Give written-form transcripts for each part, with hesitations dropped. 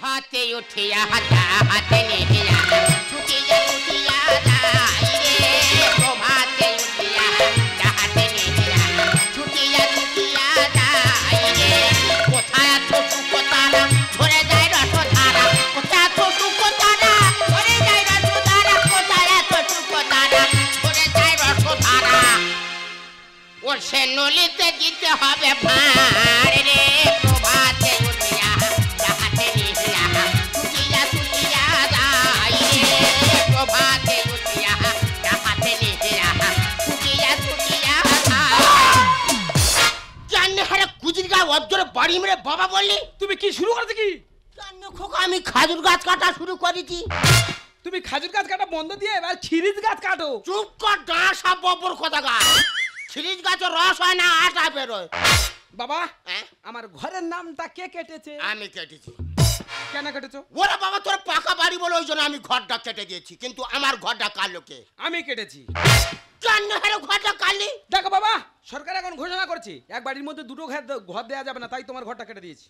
হাতে উঠিয়া হাতে নিয়া ছুটিয়া ছুটিয়া যাই রে প্রভাতে উঠিয়া হাতে নিয়া ছুটিয়া ছুটিয়া যাই রে কোথায় ছোটু কোতারা ধরে যায় রসধারা কোথায় ছোটু কোতারা ধরে যায় রসধারা কোথায় ছোটু কোতারা ধরে যায় রসধারা ও সে নলিতে দিতে হবে ভার রে প্রভাতে উঠিয়া হাতে নিয়া ছুটিয়া ছুটিয়া যাই রে প্রভাতে উঠিয়া হাতে নিয়া ছুটিয়া ছুটিয়া জানি হারে কুজির গায়ে অজ্জরে বাড়ি মেরে বাবা বললি তুমি কি শুরু করতে কি জানি খোকা আমি খাজুর গাছ কাটা শুরু করেছি তুমি খাজুর গাছ কাটা বন্ধ দিয়ে এবার খিরিজ গাছ কাটো চুপ কর ডাঁসা ববর কথা গাছ খিরিজ গাছের রস হয় না আটা বেরোয় বাবা আমার ঘরের নামটা কে কেটেছে আমি কেটেছি কেন কেটেছো ওরা বাবা তোর পাকা বাড়ি বলে ওই জন্য আমি ঘরটা কেটে দিয়েছি কিন্তু আমার ঘরটা কার লোকে আমি কেটেছি জানি হারে ঘরটা কালি দেখো বাবা সরকার এখন ঘোষণা করছে এক বাড়ির মধ্যে দুটো ঘর দেওয়া যাবে না তাই তোমার ঘরটা কেটে দিয়েছি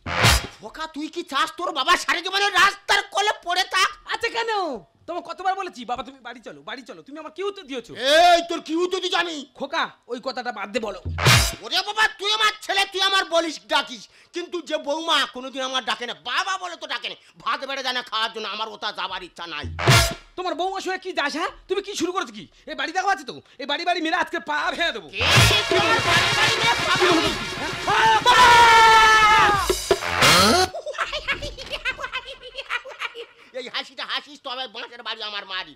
খোকা তুই কি চাস তোর বাবা সারা জীবনে রাস্তার কোলে পড়ে থাক আচ্ছা কেন তোমার কতবার বলেছি বাবা তুমি বাড়ি চলো তুমি আমার কি উত্তর দিয়েছো এই তোর কি উত্তর দিছি আমি খোকা ওই কথাটা বাদ দে বলো ওরে বাবা তুই আমার ছেলে তুই আমার বলিস ডাকিস কিন্তু যে বৌমা কোনোদিন আমার ডাকে না বাবা বলে তো ডাকে না ভাত বেড়ে যায় না খাওয়ার জন্য আমার ওটা যাবার ইচ্ছা নাই তোমার বৌমার সঙ্গে কি যাস হ্যাঁ তুমি কি শুরু করেছো কি এই বাড়ি দেখো আছে তো এই বাড়ি মেরে আজকে পা ভেঙে দেবো এই হাসিটা হাসিস তবে বাঁশের বাড়ি আমার মারি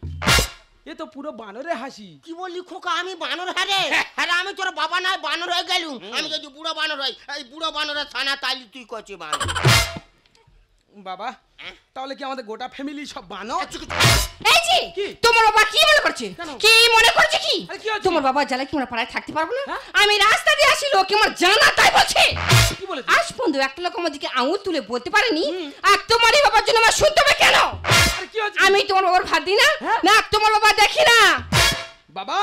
এ তো পুরো বানরের হাসি কি বললি খোকা আমি বানর হারে হ্যাঁ আমি তোর বাবা নাই বানর হয়ে গেলুম আমি যদি বুড়ো বানর হই এই বুড়ো বানরের ছানা তাইলি তুই করছিস বানর বাবা তাহলে কি আমাদের গোটা ফ্যামিলি সব বানর এই জি কি তোমার বাবা কি মনে করছে কি মনে করছে কি আরে কি হচ্ছে তোমার বাবা জ্বালা কি আমরা পাড়ায় থাকতে পারবো না আমি রাস্তা দিয়ে আসি লোক আমার জানা তাই বলছে কি বলেছে আজ পর্যন্ত একটা লোক আমার দিকে আঙুল তুলে বলতে পারেনি আর তোমারই বাবার জন্য আমার শুনতে হবে কেন আরে কি হচ্ছে আমি তোমার বাবার ভাত দিই না না তোমার বাবা দেখি না বাবা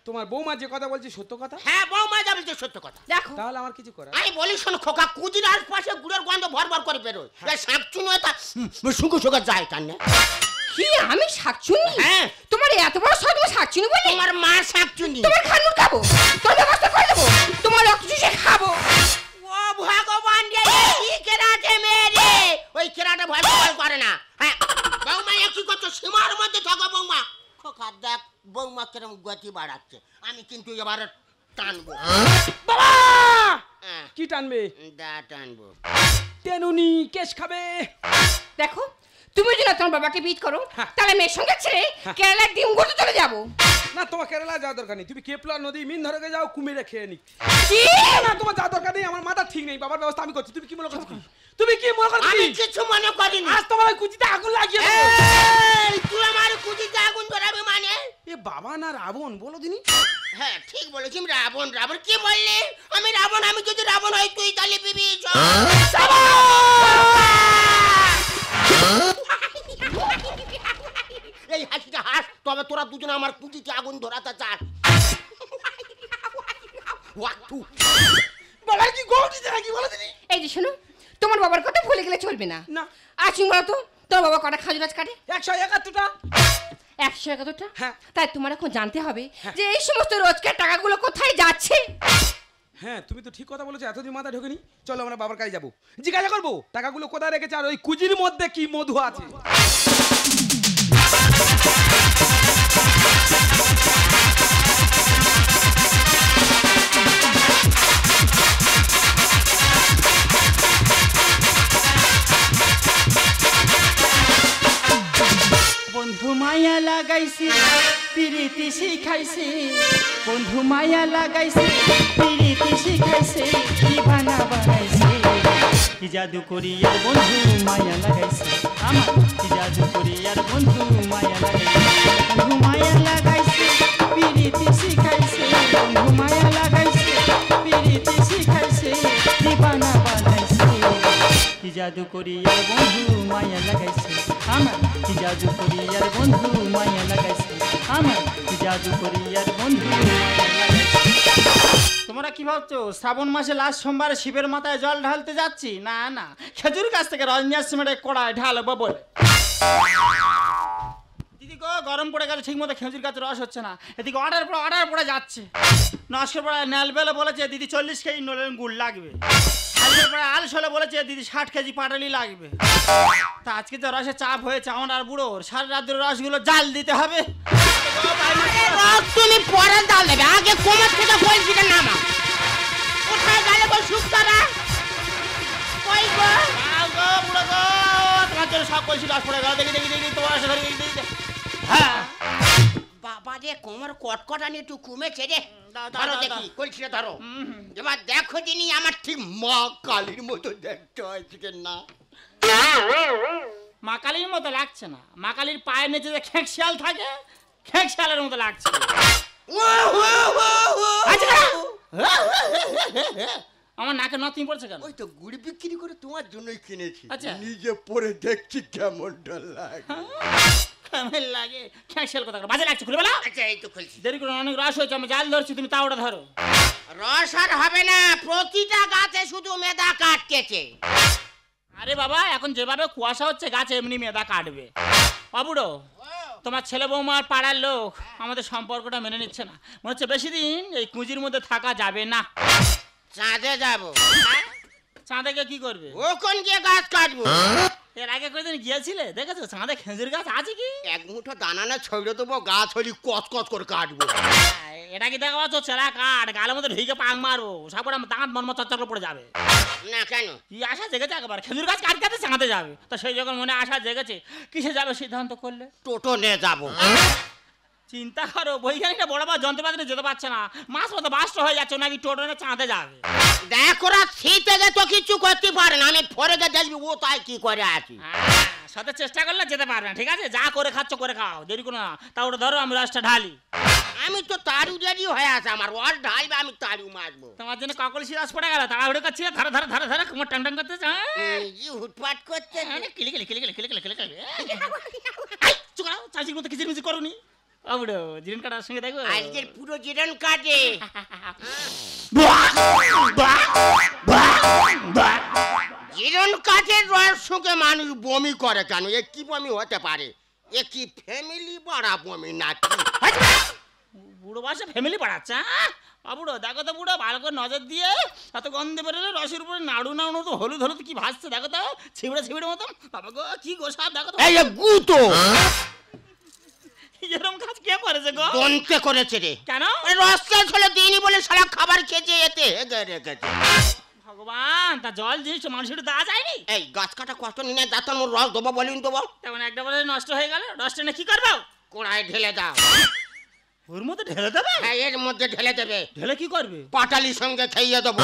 তোমার বৌমা যে কথা বলছে সত্য কথা হ্যাঁ বৌমা যাবে যে সত্য কথা দেখো তাহলে আমার কিছু করার আমি বলি শোন খোকা কুজির আশপাশে গুড়ের গন্ধ ভরভর করে বেরোয় এই শাকচুনি এটা শুকো শুকো যায় কানে কি আমি শাকচুনি হ্যাঁ তোমার এত বড় সাধু শাকচুনি বলে তোমার মা শাকচুনি তোমার খানুন খাবো তোর ব্যবস্থা করে দেবো তোমার রক্ত চুষে খাবো ও ভগবান রে কি কেরাটে মেরে ওই কেরাটে ভয় ভয় করে না হ্যাঁ বৌমা কি করছো সীমার মধ্যে থাকো বৌমা খোকা দেখ বৌমা কেরম গতি বাড়াচ্ছে আমি কিন্তু এবার টানবো বাবা কি টানবে দা টানবো টেনুনি কেশ খাবে দেখো তুমি যদি তোমার বাবাকে বিট করো তাহলে মেয়ের সঙ্গে ছেড়ে কেরালার ডিম গড়তে চলে যাবো না তোমার কেরালা যাওয়ার দরকার নেই তুমি কেপলা নদী মিন ধরে যাও কুমিরে খেয়ে নি কি না তোমার যাওয়ার দরকার নেই আমার মাথা ঠিক নেই বাবার ব্যবস্থা আমি করছি তুমি কি মনে করছো তুমি কি মনে করছো আমি কিছু মনে করিনি আজ তোমার কুচিতে আগুন লাগিয়ে এই তুই আমার কুচিতে আগুন ধরাবি মানে এ বাবা না রাবণ বলো দিনি হ্যাঁ ঠিক বলেছিস রাবণ রাবণ কি বললি আমি রাবণ আমি যদি রাবণ হই তুই তাহলে বিবি এই হাসিটা হাস তবে তোরা দুজন আমার কুচিতে আগুন ধরাতে চাস বাবা কি গৌটিছে নাকি বলো দিনি এই যে শোনো তোমার বাবার কথা ভুলে গেলে চলবে না না আজ বলো তো তোর বাবা কটা খাজুর গাছ কাটে 171টা 171টা হ্যাঁ তাই তোমার এখন জানতে হবে যে এই সমস্ত রোজকার টাকাগুলো কোথায় যাচ্ছে হ্যাঁ তুমি তো ঠিক কথা বলেছো এতদিন মাথা ঢোকেনি চলো আমরা বাবার কাছে যাবো জিজ্ঞাসা করবো টাকাগুলো কোথায় রেখেছে আর ওই কুজির মধ্যে কি মধু আছে বন্ধু মায়া লাগাইছে প্রীতি শিখাইছে বন্ধু মায়া লাগাইছে প্রীতি শিখাইছে দিবানা বানাইছে কি জাদু করিয়ার বন্ধু মায়া লাগাইছে আমার কি জাদু করিয়ার বন্ধু মায়া লাগাইছে বন্ধু মায়া লাগাইছে প্রীতি শিখাইছে বন্ধু মায়া লাগাইছে প্রীতি শিখাইছে দিবানা বানাইছে কি জাদু করিয়ার বন্ধু মায়া লাগাইছে আমার কি জাদু করিয়ার বন্ধু মায়া লাগাইছে আমার কি জাদু করিয়ার বন্ধু মায়া লাগাইছে তোমরা কি ভাবছো শ্রাবণ মাসে লাস্ট সোমবারে শিবের মাথায় জল ঢালতে যাচ্ছি? না না, খেজুর গাছ থেকে রস নিয়ে আসছে মেরে কড়ায় ঢালবো বলে। দিদি গো গরম পড়ে গেছে, ঠিক মতো খেজুর গাছের রস হচ্ছে না। এদিকে অর্ডার পড়ে যাচ্ছে। নস্কর পাড়ায় নেলবেলে বলেছে দিদি 40 কেজি নলেন গুড় লাগবে। আলসলে বলেছে দিদি 60 কেজি পাটালি লাগবে। তা আজকে তো রসের চাপ হয়েছে আমার আর বুড়োর, সারা রাত্রের রসগুলো জাল দিতে হবে। রস তুমি পরে ডাল দেবে, আগে কোমর থেকে বলছিটা নামাও। কোথায় গেলে গো শুক্তারা? কই গো? গো বুড়ো গো, তোমার জন্য সব কলসি রস পড়ে গেল। দেখি দেখি দেখি তোমার রসে ধরে দেখি। হ্যাঁ বাবা রে, কোমর কটকটানি একটু কমেছে রে। দাও, ধরো দাও, দেখি, দাও। কলসিটা ধরো। এবার দেখো দিনি আমার ঠিক মা কালীর মতো দেখতে হয়েছে না। মা কালীর মতো লাগছে না, মা কালীর পায়ের নিচে যে খেঁক শিয়াল থাকে, খেঁক শিয়ালের মতো লাগছে। আমার নাকে নথিং পড়ছে কেন? ওই তো গুড় বিক্রি করে তোমার জন্যই কিনেছি। আচ্ছা। নিজে পরে দেখছি কেমনটা লাগে। কেমন লাগে? খেঁক শিয়াল কথা বাজে লাগছে, খুলে বলো। আচ্ছা এই তো খুলছি। দেরি করে অনেক রস হয়েছে, আমি জাল ধরছি, তুমি তাওটা ধরো। রস আর হবে না, প্রতিটা গাছে শুধু মেদা কাটতেছে। আরে বাবা, এখন যেভাবে কুয়াশা হচ্ছে গাছে এমনি মেদা কাটবে। বাবুড়ো, তোমার ছেলে বৌমার পাড়ার লোক আমাদের সম্পর্কটা মেনে নিচ্ছে না। মনে হচ্ছে বেশি দিন এই কুঁজির মধ্যে থাকা যাবে না। চাঁদে যাবো। চাঁদে গিয়ে কি করবে? ও কোন গিয়ে গাছ কাটবো? এর আগে কোনদিন গিয়েছিলে? দেখেছো চাঁদে খেজুর গাছ আছে কি? এক মুঠো দানা না ছড়ে দেবো, গাছ হলি কচ কচ করে কাটবো। এটা কি দেখা পাচ্ছ? চেলা কাঠ গালের মধ্যে ঢিকে পাক মারবো, সব করে আমার দাঁত মর্ম চচ্চর করে পড়ে যাবে। না কেন? কি আশা জেগেছে একবার খেজুর গাছ কাটতে চাঁদে যাবে। তো সেই যখন মনে আশা জেগেছে, কিসে যাবে সিদ্ধান্ত করলে? টোটো নিয়ে যাবো। চিন্তা করো, বৈজ্ঞানিকটা বড় বড় যন্ত্রপাতি যেতে পারছে না, মাছ মতো বাস্ট হয়ে যাচ্ছে, নাকি টোটো নিয়ে চাঁদে যাবে। দেখ ওরা শীতে গে তো কিছু করতে পারে না, আমি পরে গে দেখবি ও তাই কি করে আছি। সাথে চেষ্টা করলে যেতে পারবে না, ঠিক আছে? যা করে খাচ্ছ করে খাও, দেরি করো না। তা ওটা ধরো, আমি রসটা ঢালি। আমি তো তাড়ু রেডি হয়ে আছে, আমার রস ঢালবে, আমি তাড়ু মারবো। তোমার জন্য কাকলসি রস পড়ে গেল, তাড়াহুড়ো করছি, ধরে ধরে ধরে ধরে কুমার টান টান করতেছে। জি হুটপাট করছে। কিলি কিলি কিলি কিলি কিলি কিলি কিলি কিলি চুকাও, চাষির মতো কিচির মিচির করুনি। আবুড়ো জিরেন কাটার সঙ্গে দেখো আজকের পুরো জিরন কাটে। জিরন কাঠের রস শুকে মানুষ বমি করে কেন? এ কি বমি হতে পারে? এ কি ফ্যামিলি বাড়া বমি নাকি? বুড়ো বাসে ফ্যামিলি বাড়াচ্ছে। বুড়ো দেখো তো, বুড়ো ভালো করে নজর দিয়ে এত গন্ধে বেরোলে রসের উপরে নাড়ু নাড়ু তো হলুদ হলুদ কি ভাসছে দেখো তো, ছিবড়ে ছিবড়ে মতো। বাবা গো কি গো সাপ, দেখো তো। এই গুতো এরকম কাজ কে করেছে গো? দন্তে করেছে রে। কেন? রস শেষ হলে দিইনি বলে সারা খাবার খেয়েছে, এতে হেগে রেখেছে। ভগবান, তা জল জিনিস মানুষের দেওয়া যায়নি? এই গাছ কাটা কষ্ট নিয়ে যাতাম, ওর রস দেবো বলিন দেবো। তেমন একটা বলে নষ্ট হয়ে গেল, রসটা না কি করবো? কোড়ায় ঢেলে দাও। ওর মধ্যে ঢেলে দেবে? হ্যাঁ, এর মধ্যে ঢেলে দেবে। ঢেলে কি করবে? পাটালির সঙ্গে খাইয়ে দেবো।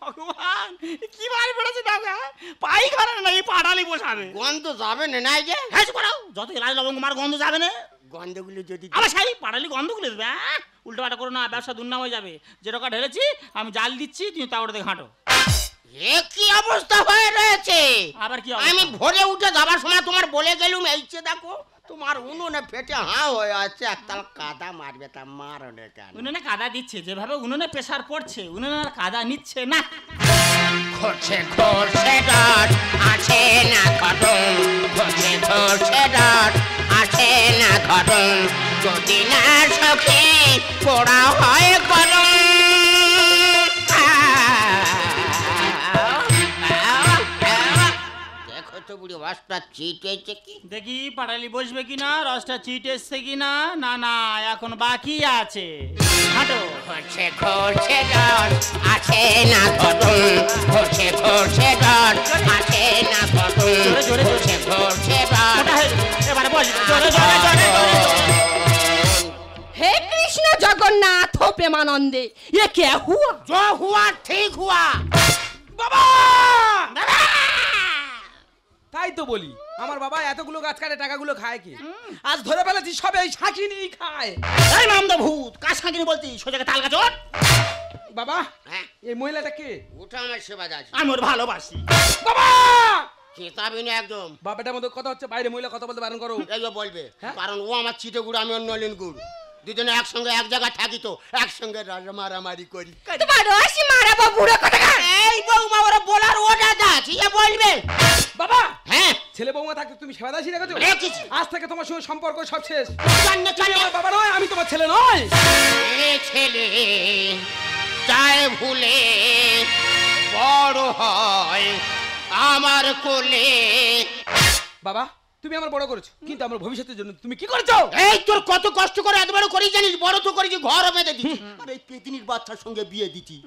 ভগবান, কি বাড়ি পড়েছে দাদা, পাই ঘরে না এই পাটালি বসাবে। গন্ধ যাবে না নাই যে? হ্যাঁ করাও, যত এলাচ লবঙ্গ মার গন্ধ যাবে না। গন্ধগুলো যদি আবার সেই পাটালি গন্ধগুলো দেবে। উল্টো পাল্টা করো না, ব্যবসা দুর্নাম হয়ে যাবে। যে টাকা ঢেলেছি আমি জাল দিচ্ছি, তুমি তাওটা দেখে হাঁটো। এ কি অবস্থা হয়ে রয়েছে? আবার কি অবস্থা? আমি ভোরে উঠে যাবার সময় তোমার বলে গেলুম, এইছে দেখো তোমার উনুনে ফেটে হাঁ হয়ে আছে, একতাল কাদা মারবে, তা মারো না কেন? উনুনে কাদা দিচ্ছে, যেভাবে উনুনে প্রেসার পড়ছে উনুনে আর কাদা নিচ্ছে না। খরচে খরচে ডট আছে না ঘটন, খরচে খরচে ডট আছে না ঘটন, যদি না সখে পোড়া হয় গরম। দেখো তো বুড়ি রসটা চিট হয়েছে কি? দেখি পাটালি বসবে কিনা, রসটা চিট এসছে কিনা। না না, এখন বাকি আছে, হাঁটো। খরচে খরচে ডট আছে না ঘটন, খরচে খরচে ডট আছে না ঘটন, খরচে খরচে ডট। এবারে বসবে, জোরে জোরে জোরে জোরে। हे कृष्ण जगन्नाथ प्रेमानंदे, ये क्या हुआ? जो हुआ ठीक हुआ। বাবা! তাই তো বলি, আমার বাবা এতগুলো গাছ কাটে, টাকাগুলো খায় কি? আজ ধরে ফেলেছি সবে এই শাকিনি খায়। এই মামদা ভূত, কাজ খাকিনি বলতি, সোজাকে তাল গাছ ওঠ। বাবা, হ্যাঁ, এই মহিলাটা কে? ওটা আমার সেবা আছে। আমি ওর ভালোবাসি। বাবা! চেতাবি না একদম। বাবাটার মধ্যে কথা হচ্ছে, বাইরে মহিলা কথা বলতে বারণ করো। এই বলবে, হ্যাঁ? কারণ ও আমার চিটে গুড়, আমি ওর নলিন গুড়। দুজনে একসঙ্গে এক জায়গায় থাকি তো একসঙ্গে মারামারি করি। তোমার রসি মারাবো বুড়ো কোথাকার। এই বৌমা ওরা বলার ওটা আছে এ বলবে। বাবা হ্যাঁ ছেলে বৌমা থাকতে তুমি সেবাদাসী রেখেছো? রেখেছি। আজ থেকে তোমার সঙ্গে সম্পর্ক সব শেষ। জাননে তুমি আমার বাবা নয়, আমি তোমার ছেলে নয়। এ ছেলে যায় ভুলে বড় হয় আমার কোলে। বাবা তুমি আমার বড় করেছো, কিন্তু আমার ভবিষ্যতের জন্য তুমি কি করেছো? এই তোর কত কষ্ট করে এত বড় করি জানিস? বড় তো করেছি, ঘর বেঁধে দিচ্ছি, আর এই পেদিনির বাচ্চার সঙ্গে বিয়ে দিচ্ছি।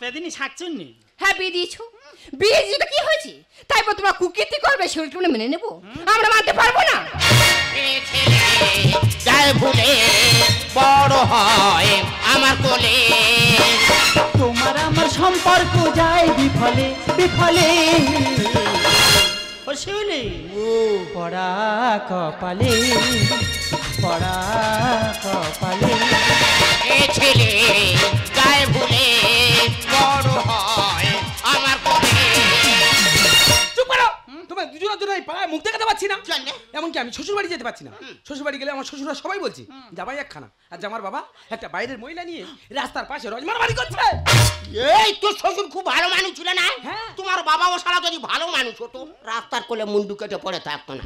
পেদিনি শাকচুন্নি। হ্যাঁ বিয়ে দিয়েছো, বিয়ে দিয়েছো তো কি হয়েছে? তাই বল তোমরা কুকীর্তি করবে সেগুলো মেনে নেবো? আমরা মানতে পারবো না। এ ছেলে যায় ভুলে বড় হয় আমার কোলে। তোমার আমার সম্পর্ক যায় বিফলে বিফলে। ও শিউলি পড়া কপালে পড়া কপালে। এ ছেলে যায় ভুলে বড় হয় আমার কোলে। চুপ করো। তোমার দুজনের জন্য এই পাড়ায় মুখ দেখাতে পাচ্ছি না। জানলে এমনকি আমি শ্বশুর বাড়ি যেতে পারছি না। শ্বশুর বাড়ি গেলে আমার শ্বশুররা সবাই বলছি জামাই একখানা, আর জামার বাবা একটা বাইরের মহিলা নিয়ে রাস্তার পাশে রজমারামারি করছে। এই তোর শ্বশুর খুব ভালো মানুষ ছিল না? হ্যাঁ। তোমার বাবাও সারা যদি ভালো মানুষ হতো রাস্তার কোলে মুন্ডু কেটে পড়ে থাকতো না।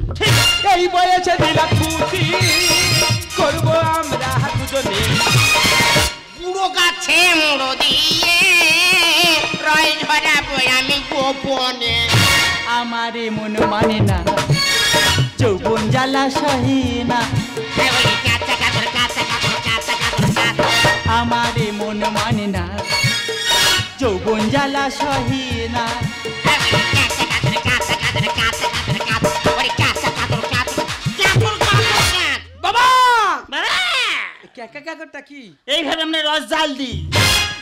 এই বয়সে দিলাম খুশি করবো আমরা দুজনে। বুড়ো গাছে মুড়ো দিয়ে রয় ধরাবো আমি গোপনে। আমারে মন মানে না যৌবন জ্বালা সহে না। এই ওই কাঁচা কাঁচা কাঁচা কাঁচা কাঁচা কাঁচা কাঁচা। আমারে মন মানে না যৌবন জ্বালা সহে না। এই ওই কাঁচা কাঁচা কাঁচা কাঁচা কাঁচা কাঁচা কাঁচা। ওরে কাঁচা কাঁচা কাঁচা কাঁচা কাঁচা। বাবা বাবা ক্যাকা ক্যাকাটা কি? এইভাবে আমরা রস জাল দিই।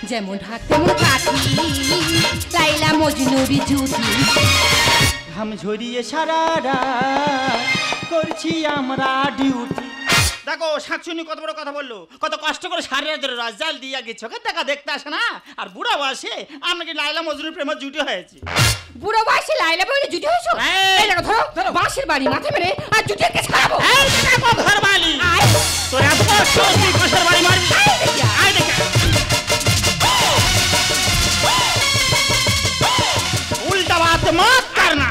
যেমন ঢাক তেমন কাঠি, লাইলা মজনুরি জুটি। ঘাম ঝরিয়ে সারা রাত করছি আমরা ডিউটি। দেখো শাকচুনি কত বড় কথা বললো, কত কষ্ট করে সারা রাত ধরে রস জাল দিয়ে আগে চোখের দেখা দেখতে আসে না। আর বুড়া বয়সে আমরা কি লাইলা মজনুর প্রেমের জুটি হয়েছি। বুড়ো বয়সে লাইলা বলে জুটি হয়েছো? এই। এই দেখো ধরো বাঁশের বাড়ি মাথায় মেরে আর জুটিকে ছাড়াবো। এই দেখো ঘর মালি আয়। তোর এত কষ্ট তুই ঘোষের বাড়ি মারবি। আয় দেখি, আয়। আয় দেখে उल्टा बात मत करना।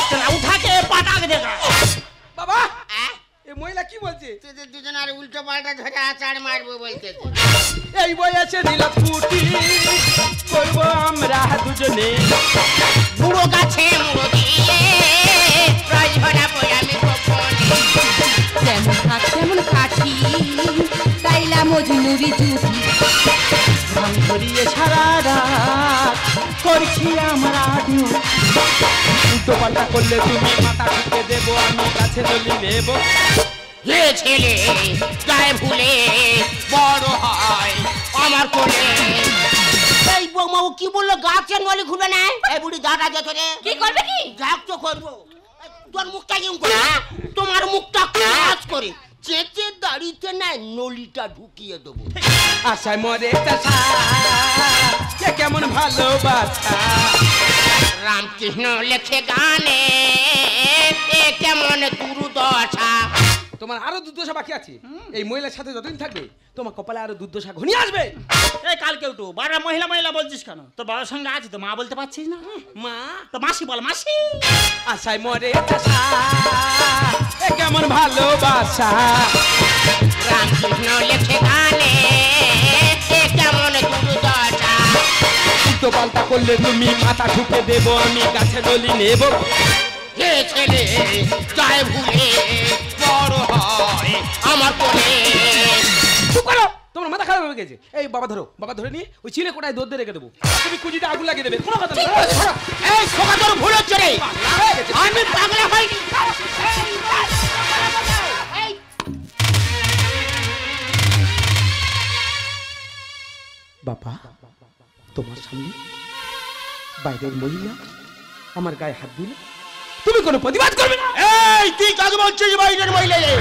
चला उठा के पटाक देगा। বাবা এই মহিলা কি বলছে? তোদের দুজন আর উল্টো পাল্টা ধরে আচার মারবো বলতেছে। এই বয়সে দিলাম ফুটি করবো আমরা দুজনে। বুড়ো গাছে মুড়ো দিয়ে রয় ধরাবো আমি গোপনে। যেমন ঢাক তেমন কাঠি, লাইলা মজনুরি জুটি। ঘাম ঝরিয়ে সারা রাত করছি আমরা ডিউটি। উল্টো পাল্টা করলে তুমি মাথা ঠুকে দেবো, আমি কাছে দলি নেব। হে ছেলে যায় ভুলে বড় হয় আমার কোলে। এই বৌমা ও কি বললো? গাছের নলি খুলবে না? এই বুড়ি দাদা যেত রে। কি করবে কি? যাক তো করবো। তোর মুখটা কেমন করে? তোমার মুখটা কাজ করে চেঁচে দাড়িতে না নলিটা ঢুকিয়ে দেবো। আশায় মরে চাষা এ কেমন ভালোবাসা। রামকৃষ্ণ লেখে গানে এ কেমন দুর্দশা। তোমার আরো দুর্দশা বাকি আছে। এই মহিলার সাথে যতদিন থাকবে তোমার কপালে আরো দুর্দশা ঘনিয়ে আসবে। এই কালকে উঠো বারবার মহিলা মহিলা বলছিস কেন? তোর বাবার সঙ্গে আছি তো মা বলতে পারছিস না? মা তো মাসি বল মাসি। আশায় মরে চাষা এ কেমন ভালোবাসা। রামকৃষ্ণ লেখে গানে এ কেমন দুর্দশা। উল্টো পাল্টা করলে তুমি মাথা ঠুকে দেবো, আমি কাছে দলি নেব। হে ছেলে যায় ভুলে বড় হয় আমার কোলে। চুপ করো, তোমার মাথা খারাপ হয়ে গেছে। এই বাবা ধরো, বাবা ধরে নিয়ে ওই চিলে কোটায় দৌড় দিয়ে রেখে দেবো। তুমি কুজিতে আগুন লাগিয়ে দেবে, কোনো কথা নেই। এই খোকা তোর ভুল হচ্ছে রে। আমি পাগলা হইনি। এই বাবা তোমার সামনে বাইরের মহিলা আমার গায়ে হাত দিল, তুমি কোনো প্রতিবাদ করবে না? এই তুই কাকে বলছিস বাইরের মহিলা রে?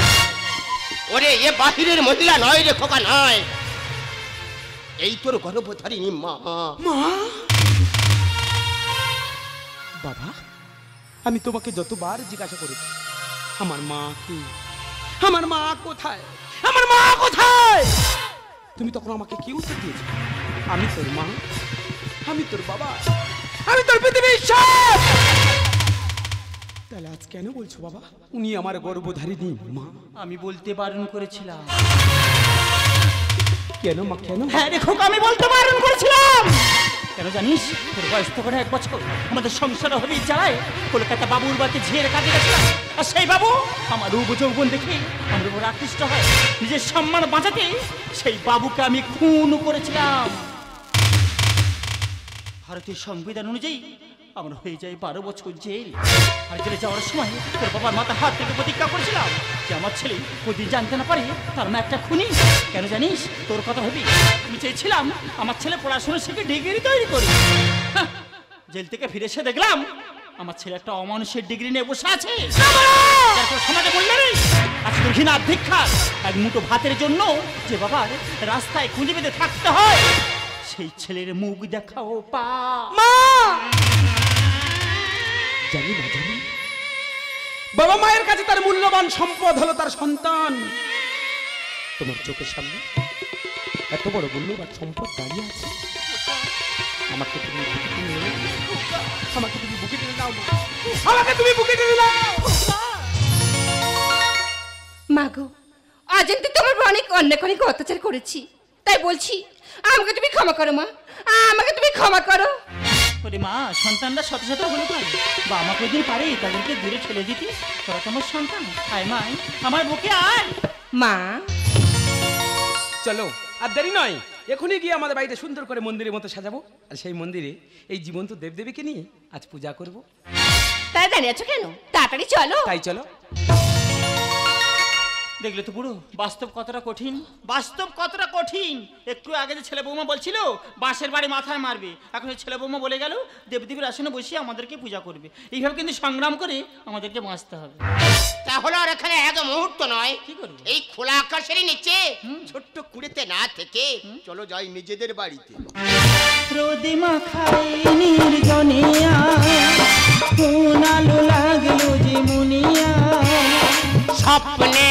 ওরে এ বাহিরের মহিলা নয় রে খোকা, নয়। এই তোর গর্ভধারিণী মা। মা বাবা আমি তোমাকে যতবার জিজ্ঞাসা করেছি আমার মা কি, আমার মা কোথায়, আমার মা কোথায়, তুমি তখন আমাকে কি উত্তর দিয়েছো? আমি তোর মা, আমি তোর বাবা, আমি তোর পৃথিবীর সব। তাহলে আজ কেন বলছো বাবা উনি আমার গর্ভধারিণী মা? আমি বলতে বারণ করেছিলাম। কেন মা কেন? হ্যাঁ রে খোকা, আমি বলতে বারণ করেছিলাম। কেন জানিস? তোর বয়স তো করে 1 বছর, আমাদের সংসার হবেই চায়। কলকাতা বাবুর বাড়িতে ঝিয়ের কাজে গেছিলাম, আর সেই বাবু আমার রূপ যৌবন দেখে আমার উপর আকৃষ্ট হয়। নিজের সম্মান বাঁচাতে সেই বাবুকে আমি খুন করেছিলাম। ভারতীয় সংবিধান অনুযায়ী আমার হয়ে যায় 12 বছর জেল। আর জেলে যাওয়ার সময় তোর বাবার মাথা হাত থেকে প্রতিজ্ঞা করেছিলাম যে আমার ছেলে যদি জানতে না পারে তার মা একটা খুনি। কেন জানিস? তোর কথা ভাবি আমি চেয়েছিলাম আমার ছেলে পড়াশোনা শিখে ডিগ্রি তৈরি করি। জেল থেকে ফিরে এসে দেখলাম আমার ছেলে একটা অমানুষের ডিগ্রি নিয়ে বসে আছে। সমাজে বললে আজকের ঘৃণা ভিক্ষার এক মুঠো ভাতের জন্য যে বাবার রাস্তায় খুঁজে পেতে থাকতে হয়, সেই ছেলের মুখ দেখাও পা। মা জানি না, জানি বাবা মায়ের কাছে তার মূল্যবান সম্পদ হলো তার সন্তান। তোমার চোখের সামনে এত বড় মূল্যবান সম্পদ দাঁড়িয়ে আছে, আমাকে তুমি বুকে টেনে নাও, আমাকে তুমি বুকে টেনে নাও, আমাকে তুমি বুকে টেনে নাও। মাগো, অজান্তে তোমার অনেক অনেক অত্যাচার করেছি, তাই বলছি আমাকে তুমি ক্ষমা করো মা, আমাকে তুমি ক্ষমা করো। ওরে মা, সন্তানরা শত শত হলে পারে বা আমাকে যদি পারে তাদেরকে দূরে ঠেলে দিতি। তোরা তোমার সন্তান, আয় মা আমার বুকে আয়। মা চলো আর দেরি নয়, এখনই গিয়ে আমাদের বাড়িতে সুন্দর করে মন্দিরের মতো সাজাবো, আর সেই মন্দিরে এই জীবন্ত দেবদেবীকে নিয়ে আজ পূজা করব। তাই দাঁড়িয়ে আছো কেন? তাড়াতাড়ি চলো। তাই চলো। দেখলে তো পুরো বাস্তব কতটা কঠিন, বাস্তব কতটা কঠিন। একটু আগে যে ছেলে বৌমা বলছিল বাঁশের বাড়ি মাথায় মারবে, এখন ছেলে বৌমা বলে গেল দেবদেবীর আসনে বসিয়ে আমাদেরকে পূজা করবে। এইভাবে কিন্তু সংগ্রাম করে আমাদেরকে বাঁচতে হবে। তাহলে আর এখানে এক মুহূর্ত নয়, কি করবো? এই খোলা আকাশের নিচে ছোট্ট কুড়িতে না থেকে চলো যাই নিজেদের বাড়িতে। রোদে মাখাই নির্জনিয়া, কোন আলো লাগলো যে মুনিয়া, স্বপ্নে